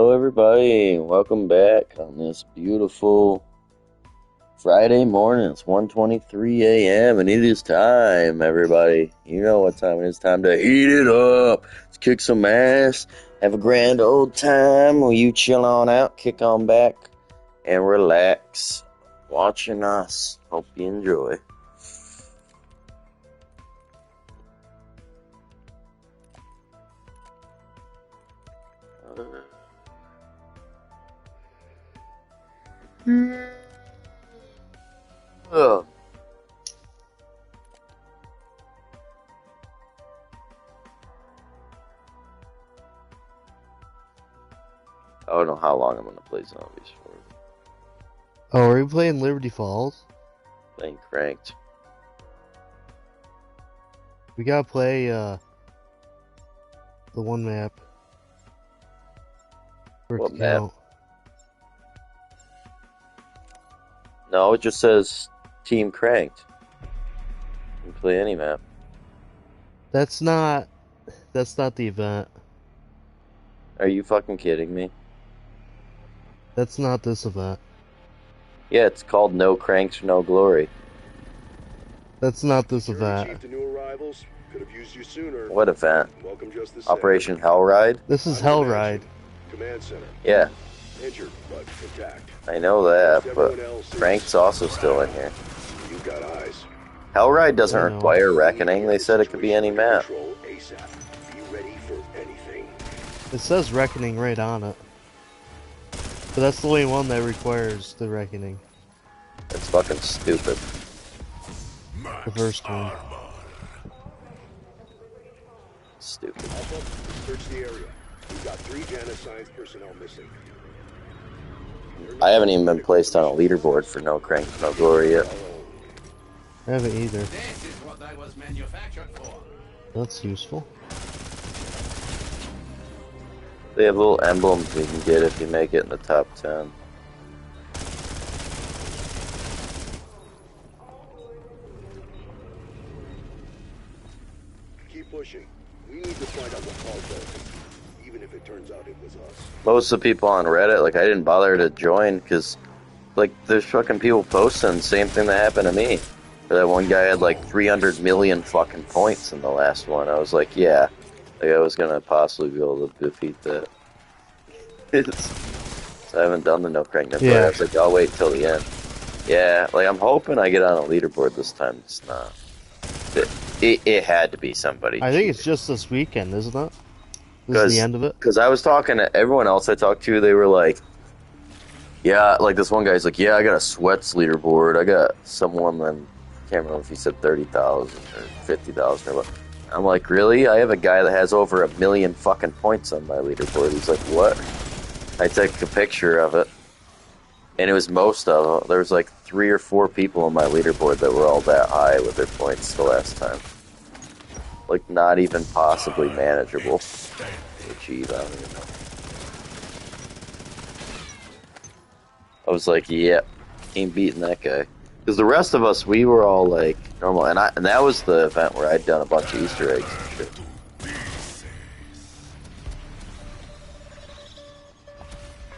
Hello, everybody. Welcome back on this beautiful Friday morning. It's 1:23 a.m. and it is time, everybody. You know what time it is. Time to heat it up. Let's kick some ass. Have a grand old time. Will you chill on out, kick on back, and relax watching us. Hope you enjoy. Oh. I don't know how long I'm going to play zombies for. Oh, are you playing Liberty Falls? Playing Cranked. We gotta play, the one map. For What it to map? count. No, it just says Team Cranked. You can play any map. That's not the event. Are you fucking kidding me? That's not this event. Yeah, it's called No Cranks, No Glory. That's not this event. What event? Operation Hellride? This is Hellride. Command center. Yeah. Injured, but intact. I know that, but Cranked's also still in here. You've got eyes. Hellride doesn't I know. require Reckoning. They said it could be any map. Control ASAP. Be ready for anything. It says Reckoning right on it. But that's the only one that requires the Reckoning. It's fucking stupid. The first one. Stupid. Alpha, search the area. We've got 3 Janus Science personnel missing. I haven't even been placed on a leaderboard for No Cranks, No Glory yet. I haven't either. This is what I was manufactured for. That's useful. They have little emblems you can get if you make it in the top 10. Keep pushing. We need to find out what caused those. Even if it turns out it was us. Most of the people on Reddit, like, I didn't bother to join because, like, there's fucking people posting the same thing that happened to me. That one guy had like 300 million fucking points in the last one. I was like, yeah, like I was gonna possibly be able to defeat that. So I haven't done the No Crank No Glory. Yeah. I was like, I'll wait till the end. Yeah, like I'm hoping I get on a leaderboard this time. It's not. It had to be somebody. I think it's just this weekend, isn't it? This is 'Cause- the end of it. Because I was talking to everyone else I talked to, they were like, yeah, like this one guy's like, yeah, I got a sweats leaderboard. I got someone then, can't remember if he said 30,000 or 50,000 or what. I'm like, really? I have a guy that has over 1 million fucking points on my leaderboard. He's like, what? I took a picture of it, and it was most of them. There was like 3 or 4 people on my leaderboard that were all that high with their points the last time. Like, not even possibly manageable to achieve. I don't even know. I was like, yep, ain't beating that guy. Because the rest of us, we were all like normal, and that was the event where I'd done a bunch of Easter eggs and shit.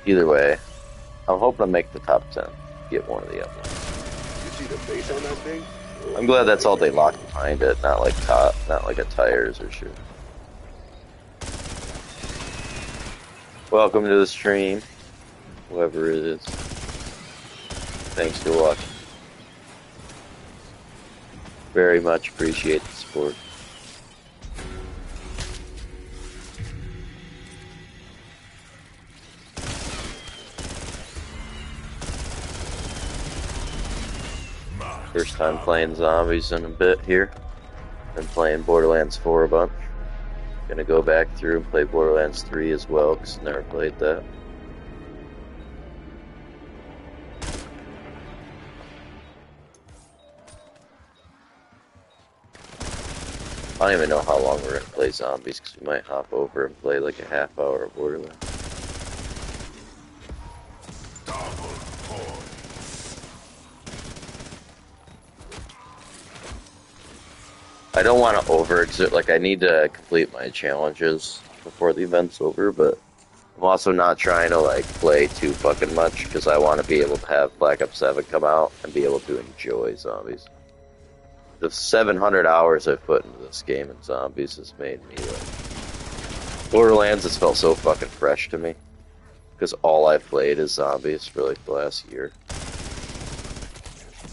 Either way, I'm hoping to make the top 10, get one of the emblems. You see the face on that thing? I'm glad that's all they locked behind it, not like a tires or shit. Welcome to the stream, whoever it is. Thanks for watching. Very much appreciate the support. First time playing zombies in a bit here. Been playing Borderlands 4 a bunch. Gonna go back through and play Borderlands 3 as well, because I never played that. I don't even know how long we're gonna play zombies, because we might hop over and play like a half hour of Borderlands. I don't want to overexert, like I need to complete my challenges before the event's over, but I'm also not trying to like play too fucking much because I want to be able to have Black Ops 7 come out and be able to enjoy zombies. The 700 hours I've put into this game and zombies has made me like... Borderlands has felt so fucking fresh to me because all I've played is zombies for like the last year.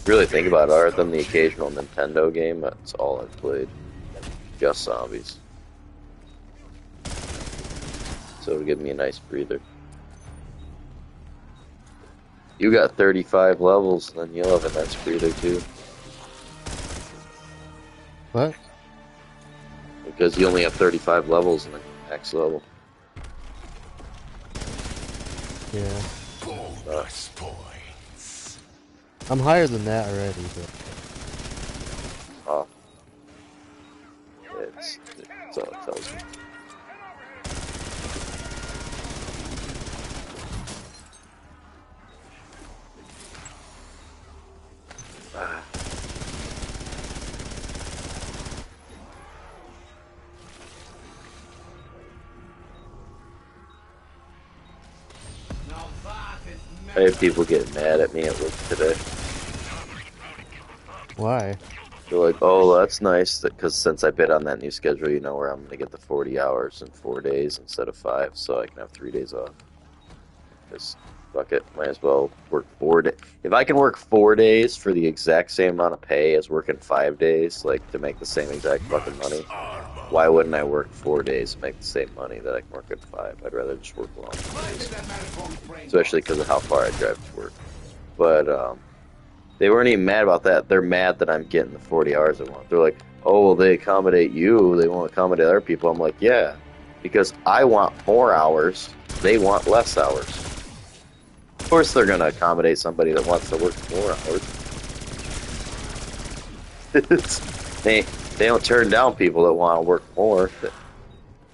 Really think about it, other than the occasional Nintendo game, that's all I've played. Just zombies. So it'll give me a nice breather. You got 35 levels, then you'll have a nice breather too. What? Because you only have 35 levels in the next level. Yeah. Bonus points. I'm higher than that already, but... Oh. That's all it tells me. Ah. Now that is I had people getting mad at me at work today. Why? They're like, oh, that's nice, because since I bid on that new schedule, you know where I'm going to get the 40 hours in 4 days instead of 5, so I can have 3 days off. Because, fuck it, might as well work 4 days. If I can work 4 days for the exact same amount of pay as working 5 days, like, to make the same exact fucking money, why wouldn't I work 4 days to make the same money that I can work in 5? I'd rather just work long days. Especially because of how far I drive to work. But, they weren't even mad about that. They're mad that I'm getting the 40 hours I want. They're like, oh, well, they accommodate you. They won't accommodate other people. I'm like, yeah, because I want more hours. They want less hours. Of course they're going to accommodate somebody that wants to work more hours. they don't turn down people that want to work more. If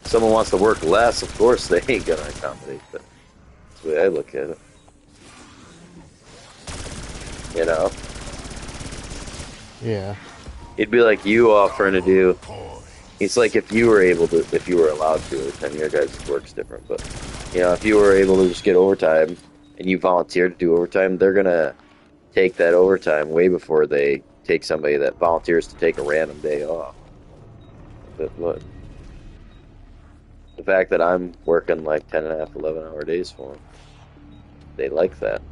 someone wants to work less, of course they ain't going to accommodate them. That's the way I look at it. You know? Yeah. It'd be like you offering to do. It's like if you were allowed to. Every time your guys' work's different, but you know, if you were able to just get overtime and you volunteer to do overtime, they're gonna take that overtime way before they take somebody that volunteers to take a random day off. But what? The fact that I'm working like 10 and a half, 11-hour days for them, they like that.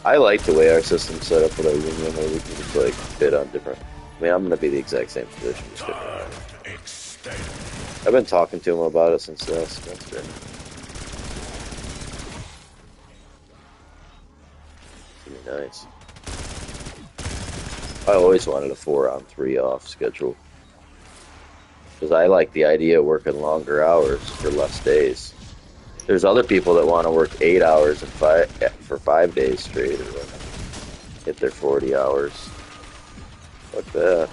I like the way our system's set up with our union, where we can just like bid on different. I mean, I'm gonna be the exact same position, just different. I've been talking to him about it since last semester. It's gonna be nice. I always wanted a 4-on-3 off schedule because I like the idea of working longer hours for less days. There's other people that want to work 8 hours and for 5 days straight, or hit their 40 hours. Fuck that.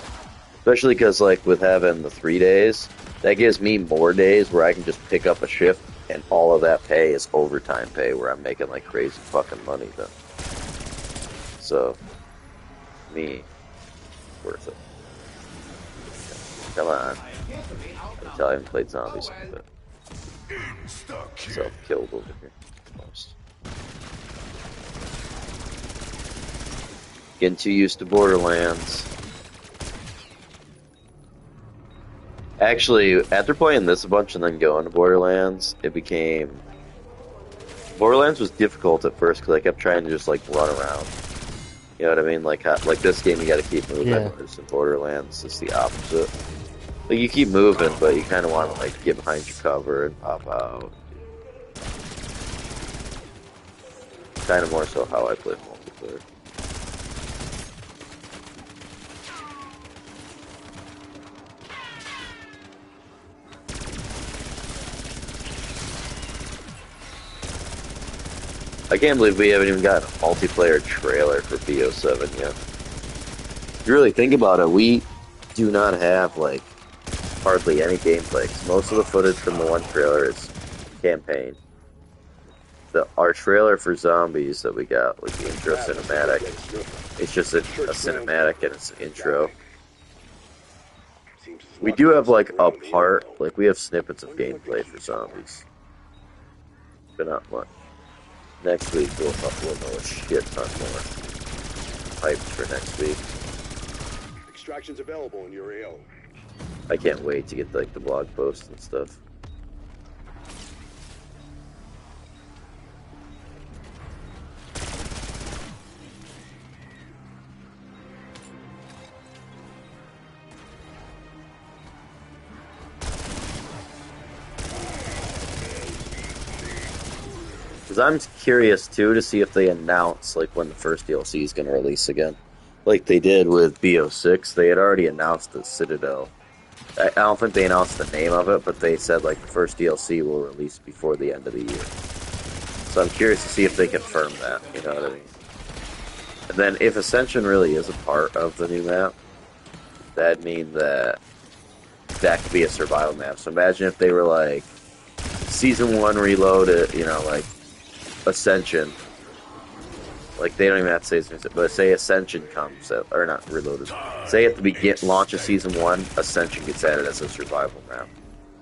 Especially because, like, with having the 3 days, that gives me more days where I can just pick up a shift, and all of that pay is overtime pay, where I'm making like crazy fucking money then. So, me, worth it. Come on. I haven't played zombies in a bit. Self-killed over here. Almost. Getting too used to Borderlands. Actually, after playing this a bunch and then going to Borderlands, it became... Borderlands was difficult at first because I kept trying to just, like, run around. You know what I mean? Like this game, you gotta keep moving. Yeah. Whereas in Borderlands, it's the opposite. Like, you keep moving, but you kind of want to, like, get behind your cover and pop out. Kind of more so how I play multiplayer. I can't believe we haven't even gotten a multiplayer trailer for B07 yet. If you really think about it, we do not have, like, hardly any gameplay. Most of the footage from the one trailer is campaign. Our trailer for zombies that we got, like the intro cinematic, it's just a cinematic and it's an intro. games. We do have like a part, like we have snippets of gameplay for zombies, but not much. Next week we'll know a shit ton more. Hyped for next week. Extractions available in your AO. I can't wait to get like the blog posts and stuff. Because I'm curious too to see if they announce like when the first DLC is going to release again, like they did with B06. They had already announced the Citadel. I don't think they announced the name of it, but they said like the first DLC will release before the end of the year. So I'm curious to see if they confirm that. You know what I mean? And then if Ascension really is a part of the new map, that'd mean that that could be a survival map. So imagine if they were like Season 1 Reloaded, you know, like Ascension. Like, they don't even have to say Ascension, but say Ascension comes, or not Reloaded. Say at the launch of Season 1, Ascension gets added as a survival map.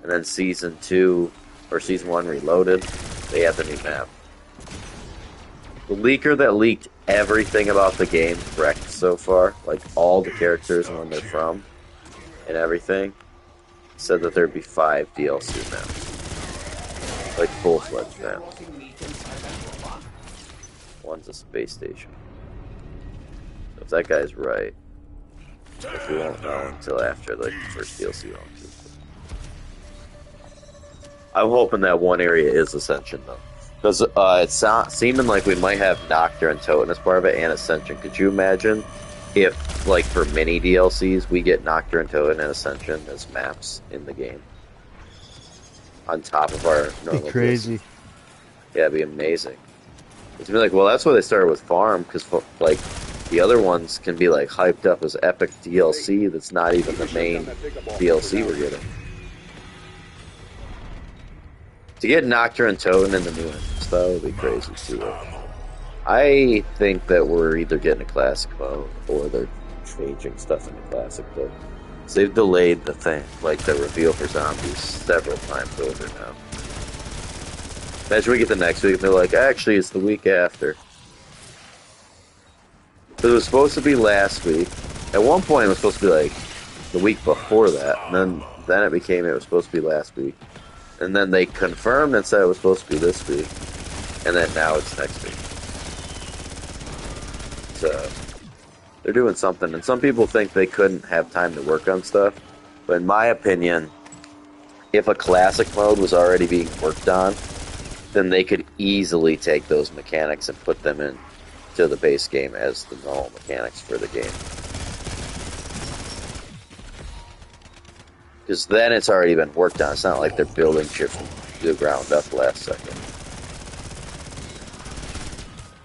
And then Season 2, or Season 1 Reloaded, they have the new map. The leaker that leaked everything about the game wrecked so far, like all the characters and when they're from, and everything, said that there'd be 5 DLC maps. Like full-fledged maps. One's a space station. So if that guy's right, if we won't know until after like the first DLC launches. I'm hoping that one area is Ascension though, because it's seeming like we might have Nocturne and Totem as part of it and Ascension. Could you imagine if, like, for mini DLCs, we get Nocturne and Totem and Ascension as maps in the game on top of our normal? Be crazy. DLCs? Yeah, it'd be amazing. It's be like, well, that's why they started with Farm, because like the other ones can be like hyped up as epic DLC. That's not even the main DLC we're getting. To get Nocturne and Totem in the new entrance, though, would be crazy too. I think that we're either getting a classic mode or they're changing stuff into classic mode. So they've delayed the thing, like the reveal for zombies, several times over now. Imagine we get the next week and they're like, actually, it's the week after. Because it was supposed to be last week. At one point, it was supposed to be like the week before that. And then it was supposed to be last week. And then they confirmed and said it was supposed to be this week. And then now it's next week. So they're doing something. And some people think they couldn't have time to work on stuff. But in my opinion, if a classic mode was already being worked on, then they could easily take those mechanics and put them into the base game as the normal mechanics for the game. Because then it's already been worked on. It's not like they're building shit from the ground up last second.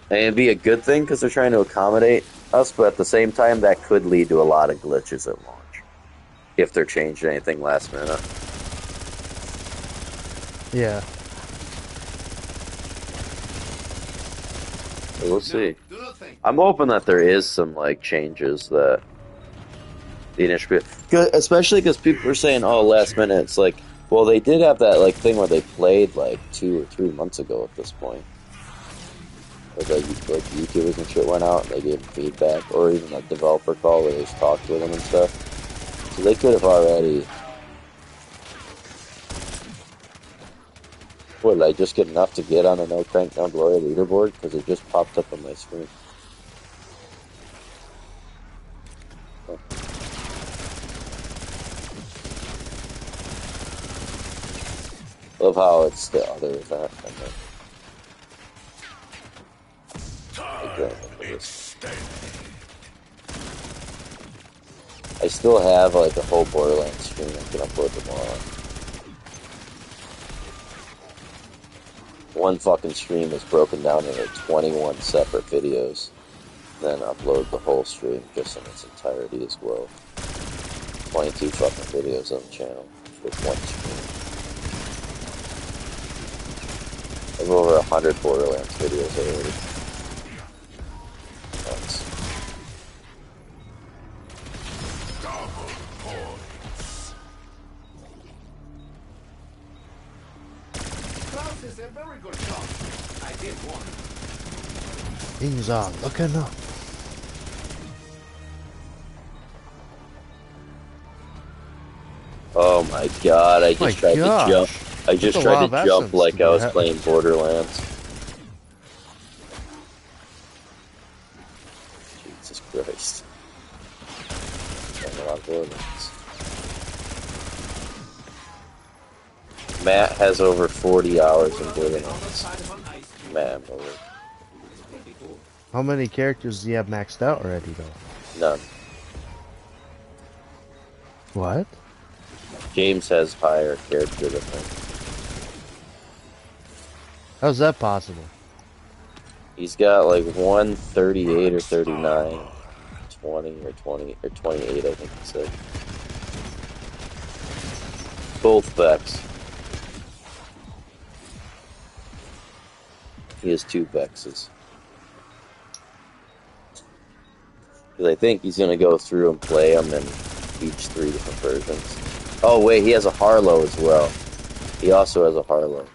And it'd be a good thing because they're trying to accommodate us, but at the same time, that could lead to a lot of glitches at launch. If they're changing anything last minute. Yeah. We'll see. I'm hoping that there is some like changes that the initial, especially because people are saying, "Oh, last minute." It's like, well, they did have that like thing where they played like 2 or 3 months ago at this point. Like YouTubers and shit went out and they gave feedback, or even a developer call where they just talked with them and stuff. So they could have already. What, did I just get enough to get on the No Crank No Glory leaderboard? Because it just popped up on my screen. Oh. Love how it's the other event. I still have like a whole Borderlands stream I can upload tomorrow. One fucking stream is broken down into 21 separate videos, then upload the whole stream just in its entirety as well. 22 fucking videos on the channel with one stream. I have over 100 Borderlands videos already. Thanks. This is a very good job. I did one. Things are looking up. Oh my god, I My just tried to gosh. jump. I That's just a tried lot to of jump essence like to I was get. playing Borderlands. Jesus Christ. Playing a lot of Borderlands. Matt has over 40 hours in Borderlands. Man, over. How many characters do you have maxed out already, though? None. What? James has higher character than me. How's that possible? He's got like 138 or 39, 20 or 20 or 28, I think he said. Both Vex. He has 2 Vexes. Because I think he's going to go through and play them in each 3 different versions. Oh wait, he has a Harlow as well. He also has a Harlow.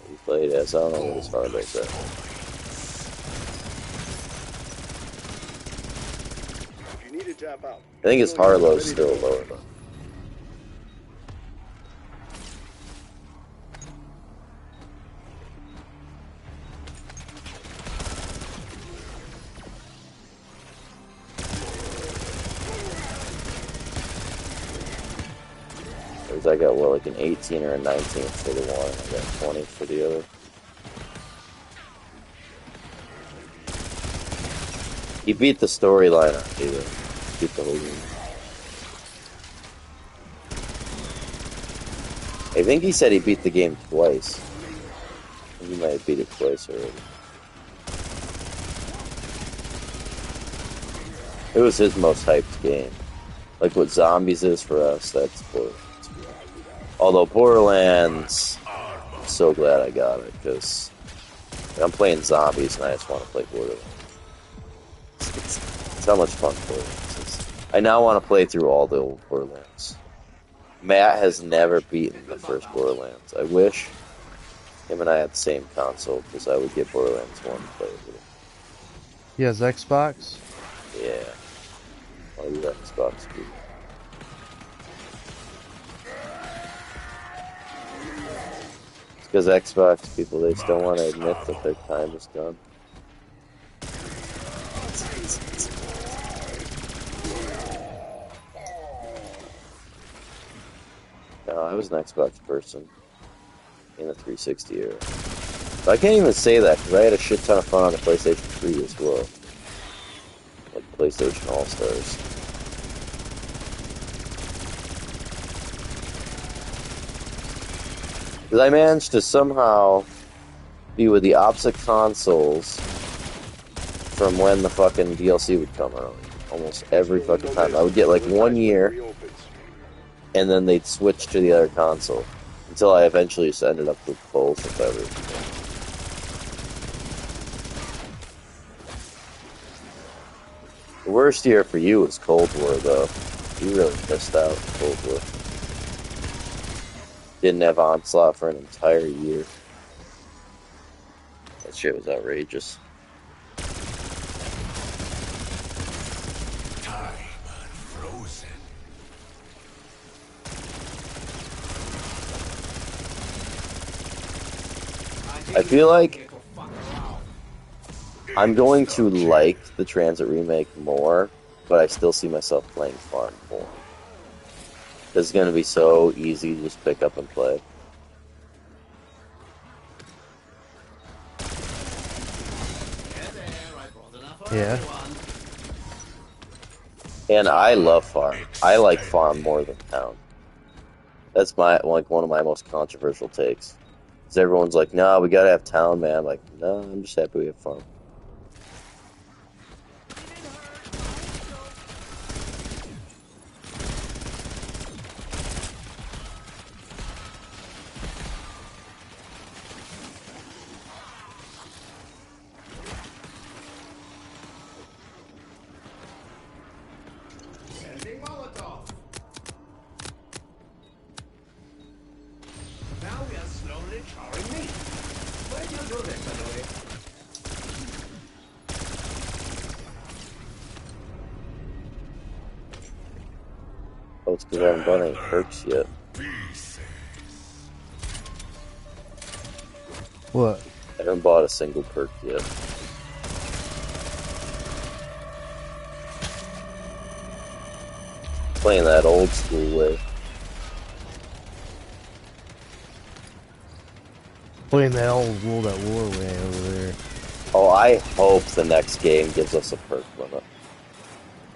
He played as, I don't know what his Harlow's at. If you need to tap out, I think his Harlow's still lower though. I got, what, like an 18 or a 19 for the one, I got 20 for the other. He beat the storyline up, either. Beat the whole game. I think he said he beat the game twice. He might have beat it twice already. It was his most hyped game. Like what Zombies is for us, that's Borderlands. Although Borderlands, I'm so glad I got it, because I'm playing Zombies and I just want to play Borderlands. It's how much fun Borderlands is. I now want to play through all the old Borderlands. Matt has never beaten the first Borderlands. I wish him and I had the same console, because I would get Borderlands 1 to play with him. He has Xbox? Yeah. I'll use Xbox people. Because Xbox people, they just don't want to admit that their time is done. No, I was an Xbox person in the 360 era. But I can't even say that, because I had a shit ton of fun on the PlayStation 3 as well. Like PlayStation All-Stars. Because I managed to somehow be with the opposite consoles from when the fucking DLC would come out. Almost every fucking time. I would get like 1 year, and then they'd switch to the other console. Until I eventually just ended up with both of everything. The worst year for you was Cold War, though. You really missed out on Cold War. Didn't have Onslaught for an entire year. That shit was outrageous. Time unfrozen. I feel like I'm going to like the Transit remake more, but I still see myself playing Farm more. It's going to be so easy to just pick up and play. Yeah. And I love Farm. I like Farm more than Town. That's my one of my most controversial takes. Because everyone's like, "No, we gotta have Town, man." I'm like, no, I'm just happy we have Farm. Sending Molotov. Now we are slowly it's because I haven't bought any perks yet. What? I haven't bought a single perk yet. Playing that old school way. Playing that old World at War way over there. Oh, I hope the next game gives us a perk limit.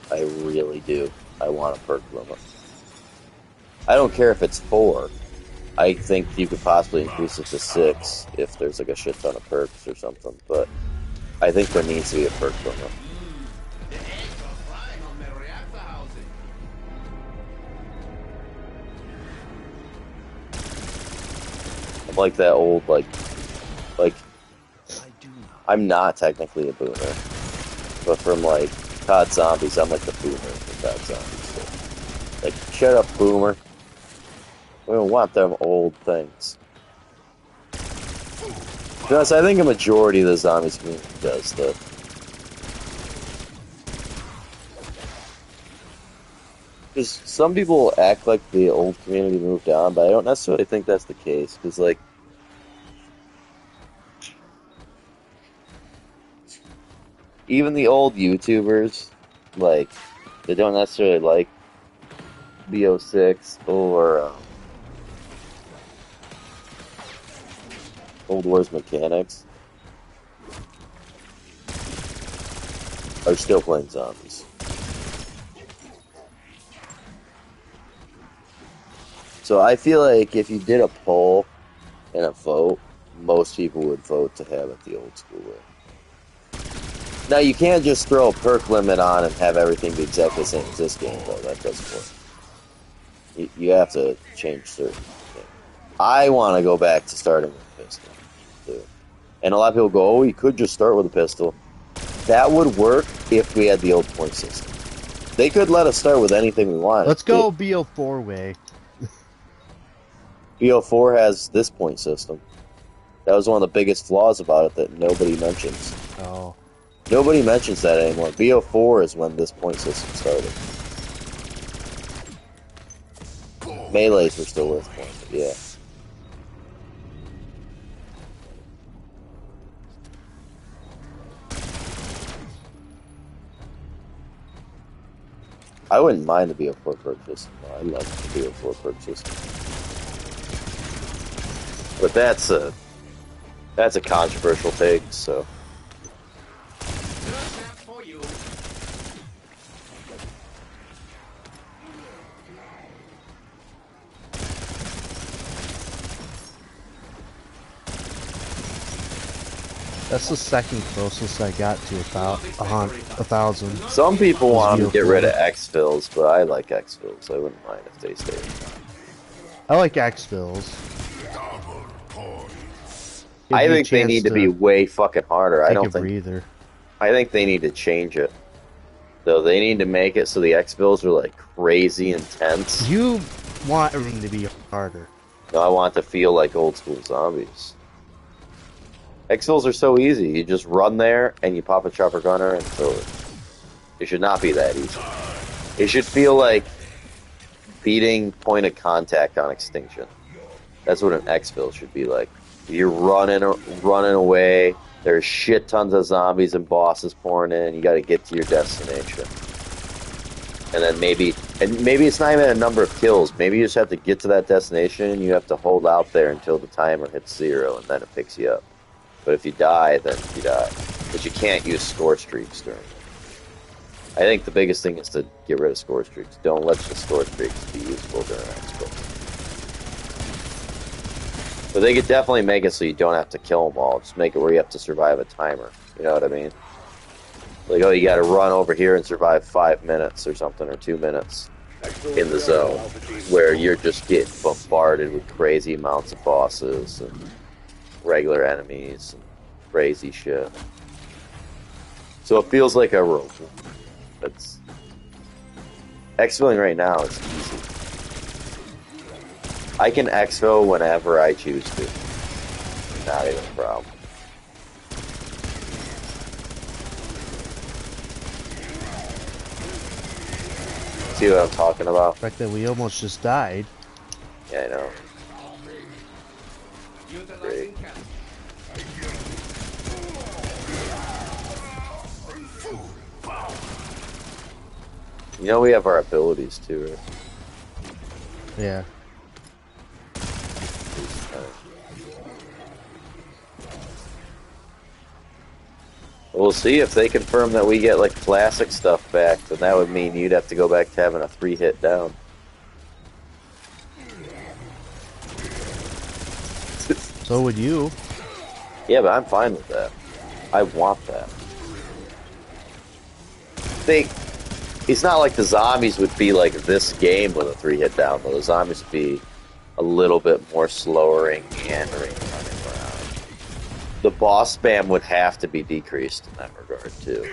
I really do. I want a perk limit. I don't care if it's 4. I think you could possibly increase it to 6 if there's like a shit ton of perks or something, but I think there needs to be a perk limit. I'm like that old, like, I'm not technically a boomer, but from like COD Zombies, I'm like the boomer from COD Zombies. So. Like, shut up, boomer. We don't want them old things. To be honest, I think a majority of the zombies community does, though. Because some people act like the old community moved on, but I don't necessarily think that's the case. Because, like, even the old YouTubers, like, they don't necessarily like B06 or Old Wars mechanics, are still playing zombies. So I feel like if you did a poll and a vote, most people would vote to have it the old school way. Now you can't just throw a perk limit on and have everything be exactly the same as this game, though. That doesn't work. You have to change certain things. I want to go back to starting with a pistol, too. And a lot of people go, oh, you could just start with a pistol. That would work if we had the old point system. They could let us start with anything we want. Let's go B04 way. B04 has this point system. That was one of the biggest flaws about it that nobody mentions. Oh. Nobody mentions that anymore. B04 is when this point system started. Melees were still worth points, but yeah. I wouldn't mind the B04 perk system. No, I love the B04 perk system. But that's a controversial take, so. That's the second closest I got to about 1,000. Some people want to get rid of exfils, but I like exfils. I wouldn't mind if they stayed. I like exfils. I think they need to be way fucking harder. I don't think. Breather. I think they need to change it. Though they need to make it so the exfils are like crazy intense. You want everything to be harder. No, I want to feel like old school zombies. Exfils are so easy. You just run there and you pop a chopper gunner and throw it. It should not be that easy. It should feel like beating point of contact on extinction. That's what an exfil should be like. You're running away. There's shit tons of zombies and bosses pouring in. You got to get to your destination. And then maybe it's not even a number of kills. Maybe you just have to get to that destination and you have to hold out there until the timer hits 0 and then it picks you up. But if you die, then you die. But you can't use score streaks during it. I think the biggest thing is to get rid of score streaks. Don't let the score streaks be useful during expo. But they could definitely make it so you don't have to kill them all. Just make it where you have to survive a timer. You know what I mean? Like, oh, you gotta run over here and survive 5 minutes or something, or 2 minutes in the zone, where you're just getting bombarded with crazy amounts of bosses and regular enemies and crazy shit. So it feels like a rope. It's exfilling right now. It's easy. I can exfil whenever I choose to. Not even a problem. See what I'm talking about? The fact that we almost just died. Yeah, I know. Great. You know we have our abilities too, right? Yeah. We'll see if they confirm that we get like classic stuff back, then that would mean you'd have to go back to having a 3-hit down. So would you. Yeah, but I'm fine with that. I want that. It's not like the zombies would be like this game with a 3-hit down, though. The zombies would be a little bit more slowering, meandering, running around. The boss spam would have to be decreased in that regard, too.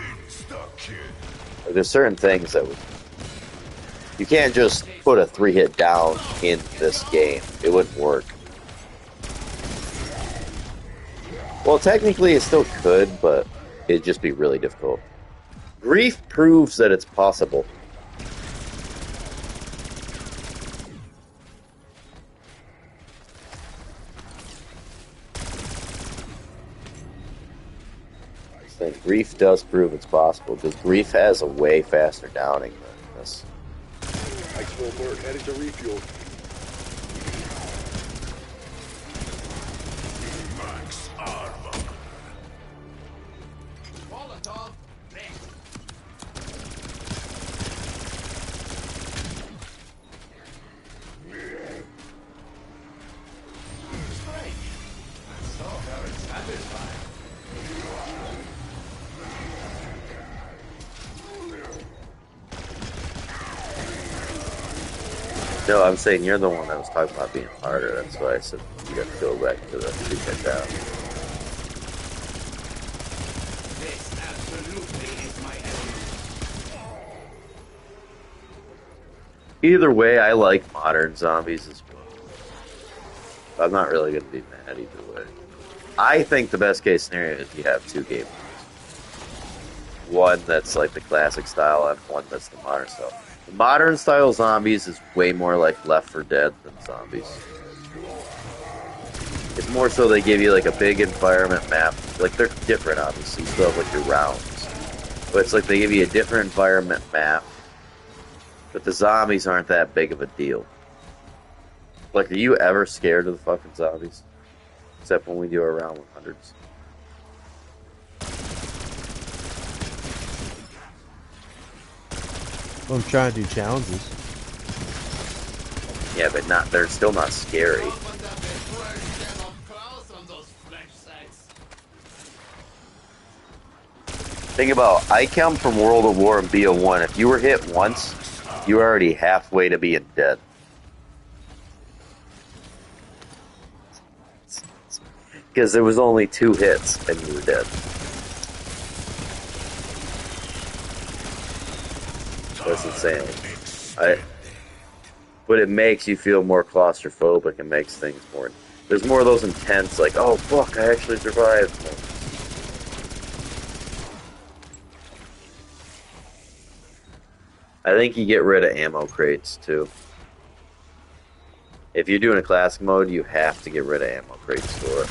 Like, there's certain things that would... You can't just put a 3-hit down in this game. It wouldn't work. Well, technically it still could, but it'd just be really difficult. Grief proves that it's possible. And Grief does prove it's possible, because Grief has a way faster downing than this. Ice Bird headed to refuel. Max armor. No, I'm saying you're the one that was talking about being harder. That's why I said you have to go back to the 3-hit down. This absolutely is my enemy. Either way, I like modern zombies as well. I'm not really going to be mad either way. I think the best case scenario is you have 2 game modes. One that's like the classic style and one that's the modern style. The modern style zombies is way more like Left 4 Dead than zombies. It's more so they give you like a big environment map. Like they're different obviously, you still have like your rounds. But it's like they give you a different environment map. But the zombies aren't that big of a deal. Like, are you ever scared of the fucking zombies? Except when we do our round 100s. I'm trying to do challenges. Yeah, but they're still not scary. Think about, I come from World of War and BO1. If you were hit once, you were already halfway to being dead. Because there was only 2 hits and you were dead. That's insane. But it makes you feel more claustrophobic and makes things more... There's more of those intense, like, oh fuck, I actually survived. I think you get rid of ammo crates, too. If you're doing a classic mode, you have to get rid of ammo crates for it.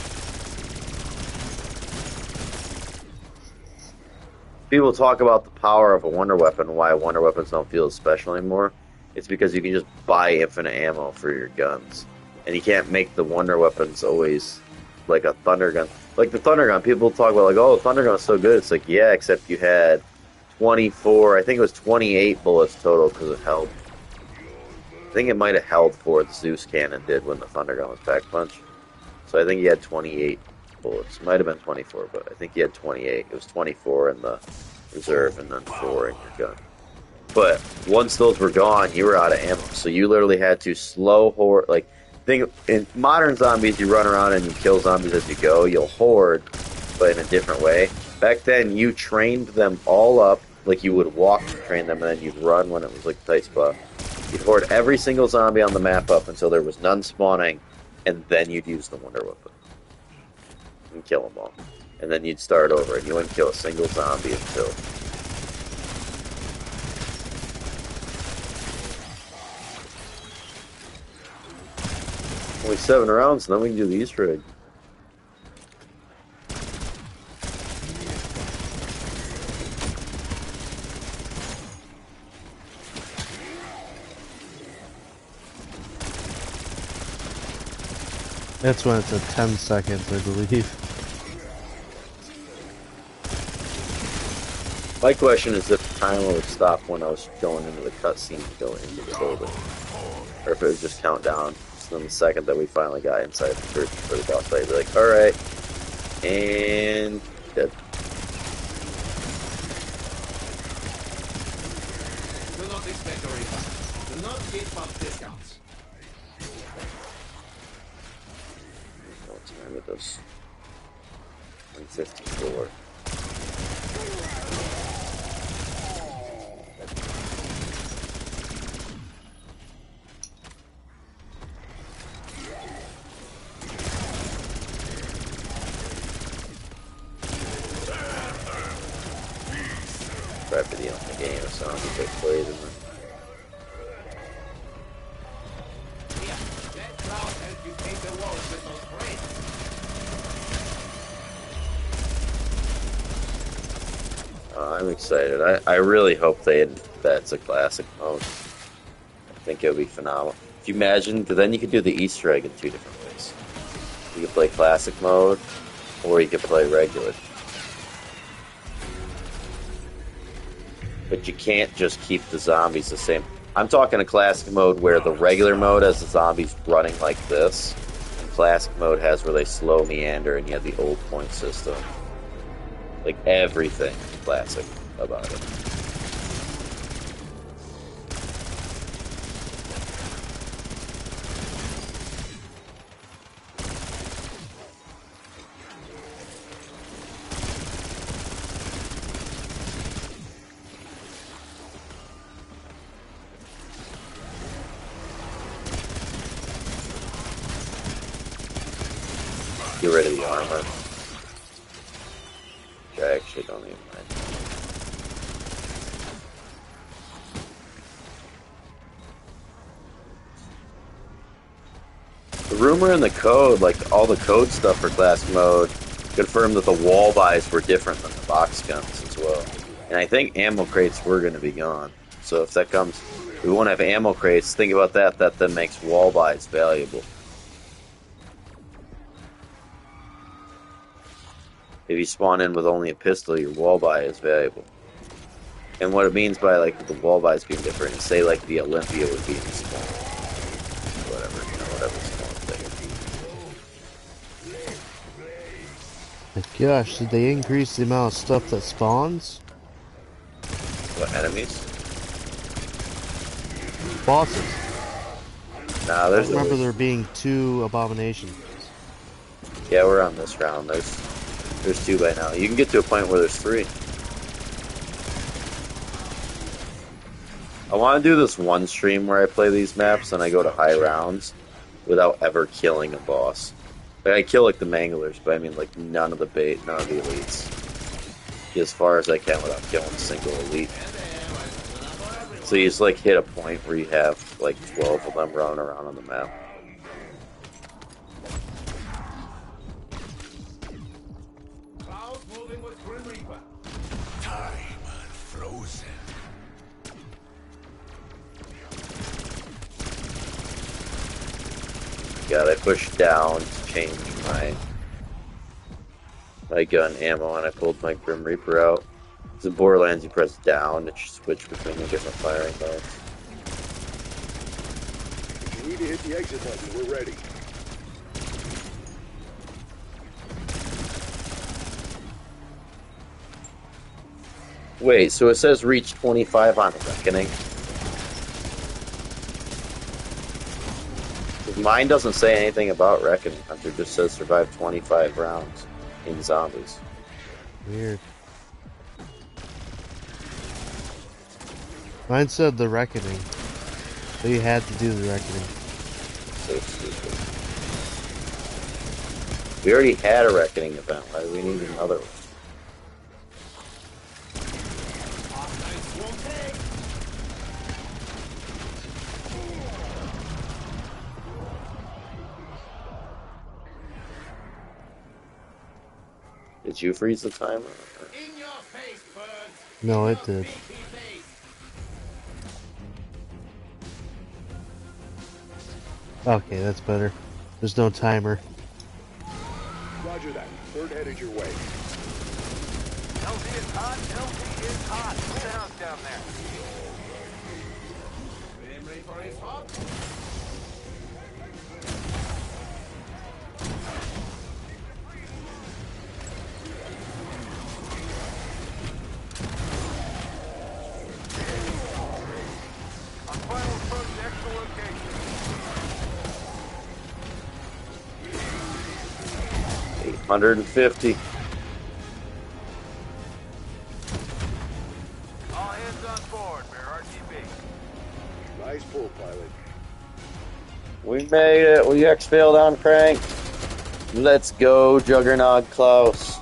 People talk about the power of a wonder weapon, why wonder weapons don't feel as special anymore. It's because you can just buy infinite ammo for your guns. And you can't make the wonder weapons always like a thunder gun. Like the thunder gun, people talk about like, oh, the thunder gun is so good. It's like, yeah, except you had 24, I think it was 28 bullets total because it held. I think it might have held 4 the Zeus cannon did when the thunder gun was pack punch. So I think he had 28 bullets. Might have been 24, but I think he had 28. It was 24 in the reserve and then 4 in your gun. But once those were gone, you were out of ammo. So you literally had to slow hoard. Like, think in modern zombies, you run around and you kill zombies as you go. You'll hoard, but in a different way. Back then, you trained them all up. Like, you would walk to train them, and then you'd run when it was like a tight spot. You'd hoard every single zombie on the map up until there was none spawning, and then you'd use the wonder weapon. And kill them all. And then you'd start over, and you wouldn't kill a single zombie until... Only 7 rounds, and then we can do the Easter egg. That's when it's at 10 seconds, I believe. My question is if the timer would stop when I was going into the cutscene to go into the building. Or if it would just count down. So then the second that we finally got inside the church for the boss fight, I'd be like, alright. And dead. Do not expect a refund. Do not give up discounts. What's the name of this? 154. Probably the only game of zombies I played in the... Here, let Cloud help you paint the walls with those bricks. I'm excited. I really hope that's a classic mode. I think it would be phenomenal. If you imagine, then you could do the Easter egg in 2 different ways. You could play classic mode, or you could play regular. But you can't just keep the zombies the same. I'm talking a classic mode where the regular mode has the zombies running like this, and classic mode has where they slow meander and you have the old point system. Like everything classic about it. Get rid of the armor. Which I actually don't even mind. The rumor in the code, like all the code stuff for classic mode, confirmed that the wall buys were different than the box guns as well. And I think ammo crates were going to be gone. So if that comes, we won't have ammo crates. Think about that. That then makes wall buys valuable. If you spawn in with only a pistol, your wall buy is valuable. And what it means by like the wall buys being different is say like the Olympia would be in spawn. Whatever, you know, whatever spawn thing. My gosh, did they increase the amount of stuff that spawns? What, enemies? Bosses. Nah, I there's remember there being 2 abominations. Yeah, we're on this round. There's 2 by now. You can get to a point where there's 3. I want to do this one stream where I play these maps and I go to high rounds without ever killing a boss. Like, I kill like the manglers, but I mean like none of the elites. Get as far as I can without killing a single elite. So you just like hit a point where you have like 12 of them running around on the map. Cloud moving with Grim Reaper. Time frozen. God, I pushed down to change my gun ammo and I pulled my Grim Reaper out. So in Borderlands you press down to switch between the different firing modes. If you need to hit the exit button, we're ready. Wait, so it says reach 25 on Reckoning? Mine doesn't say anything about Reckoning Hunter, just says survive 25 rounds in zombies. Weird. Mine said the Reckoning. So you had to do the Reckoning. So stupid. We already had a Reckoning event, why do we need another one? Did you freeze the timer? In your face, birds! No, In it your did. beaky face! Okay, that's better. There's no timer. Roger that. Third headed your way. LZ is hot. LZ is hot. Who the hell's down there? Ready for his hop? On final approach to extra location. 850. All hands on board. We're RTB. Nice pull, pilot. We made it. We exhaled on crank. Let's go, Juggernaut Klaus.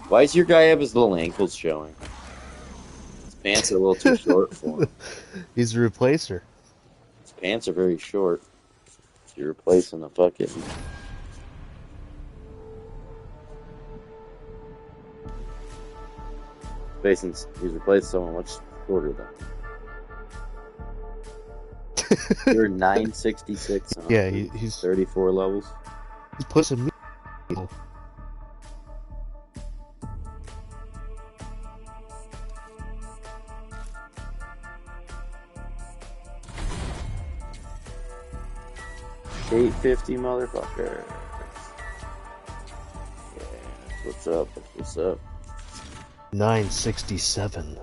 Why does your guy have his little ankles showing? His pants are a little too short for him. He's a replacer. His pants are very short. So you're replacing a fucking... He's replacing someone much shorter than him. You're 966 on Yeah, he's 34 levels. he's pushing me. $850, motherfucker. Yeah, that's what's up. That's what's up. 967.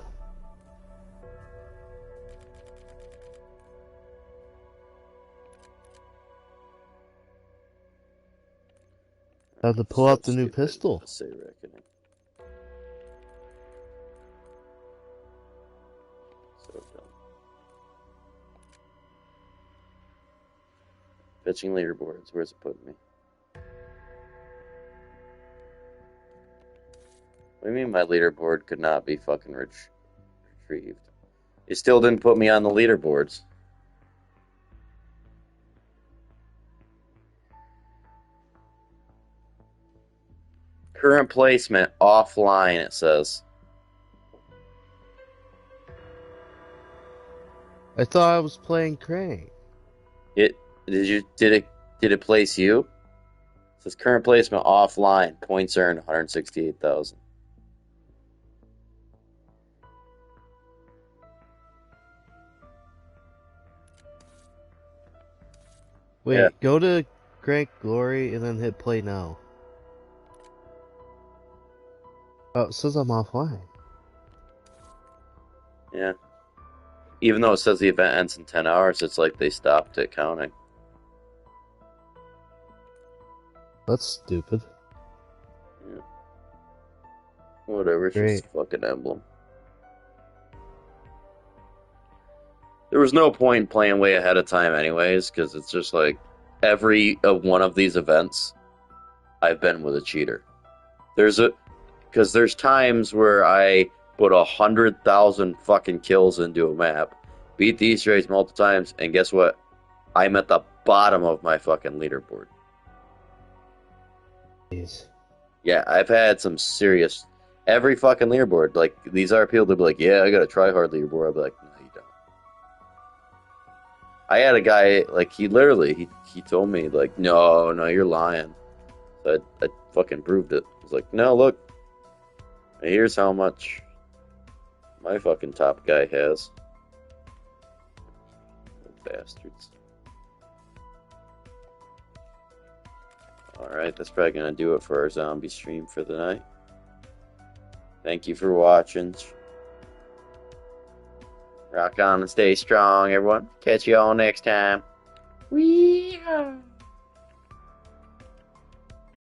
Have to pull out the new Stupid, pistol. Say reckoning. So dumb. Pitching leaderboards. Where's it putting me? What do you mean my leaderboard could not be fucking retrieved? It still didn't put me on the leaderboards. Current placement offline, it says. I thought I was playing Crane. Did it place you? It says current placement offline. Points earned 168,000. Wait, Yeah. go to Crank Glory and then hit play now. Oh, it says I'm offline. Yeah. Even though it says the event ends in 10 hours, it's like they stopped it counting. That's stupid. Yeah. Whatever, it's Great. just a fucking emblem. There was no point in playing way ahead of time anyways, because it's just like every one of these events, I've been with a cheater. Because there's times where I put 100,000 fucking kills into a map, beat the Easter eggs multiple times, and guess what? I'm at the bottom of my fucking leaderboard. Jeez. Yeah, I've had some serious... Every fucking leaderboard, like, these are people that be like, yeah, I got a try-hard leaderboard. I'll be like, no, you don't. I had a guy, like, he told me, like, no, you're lying. So I fucking proved it. I was like, no, look. Here's how much my fucking top guy has. Bastards. Alright, that's probably going to do it for our zombie stream for the night. Thank you for watching. Rock on and stay strong, everyone. Catch you all next time. Weehaw.